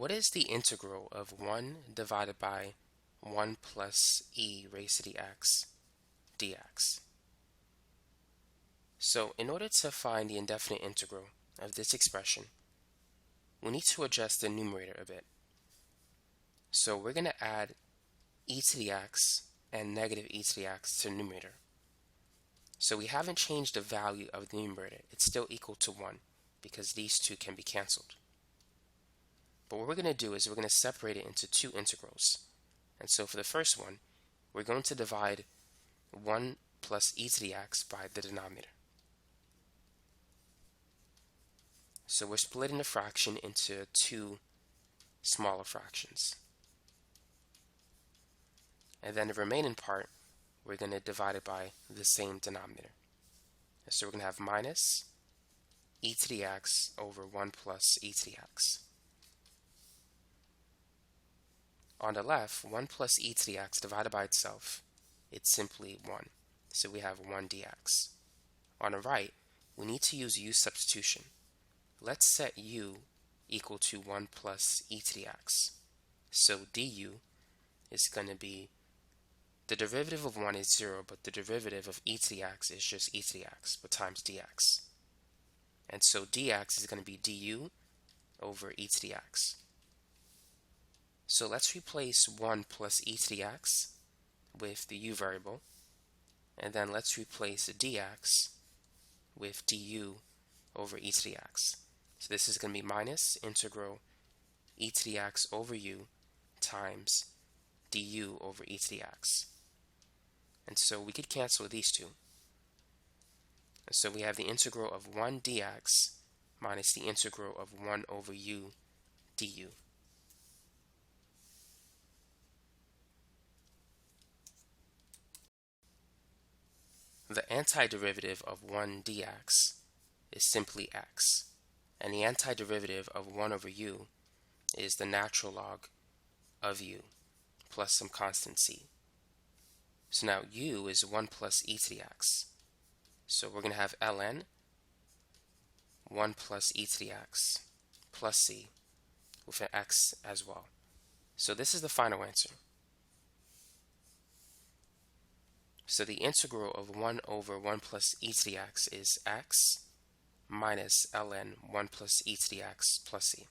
What is the integral of 1 divided by 1 plus e raised to the x dx? So in order to find the indefinite integral of this expression, we need to adjust the numerator a bit. So we're going to add e to the x and negative e to the x to the numerator. So we haven't changed the value of the numerator. It's still equal to 1 because these two can be canceled. But what we're going to do is we're going to separate it into two integrals. And so for the first one, we're going to divide 1 plus e to the x by the denominator. So we're splitting the fraction into two smaller fractions. And then the remaining part, we're going to divide it by the same denominator. So we're going to have minus e to the x over 1 plus e to the x. On the left, 1 plus e to the x divided by itself, it's simply 1. So we have 1 dx. On the right, we need to use u-substitution. Let's set u equal to 1 plus e to the x. So du is going to be, the derivative of 1 is 0, but the derivative of e to the x is just e to the x, but times dx. And so dx is going to be du over e to the x. So let's replace 1 plus e to the x with the u variable, and then let's replace the dx with du over e to the x. So this is going to be minus integral e to the x over u times du over e to the x. And so we could cancel these two. And so we have the integral of 1 dx minus the integral of 1 over u du. The antiderivative of 1 dx is simply x, and the antiderivative of 1 over u is the natural log of u plus some constant c. So now u is 1 plus e to the x. So we're going to have ln 1 plus e to the x plus c with an x as well. So this is the final answer. So the integral of 1 over 1 plus e to the x is x minus ln 1 plus e to the x plus c.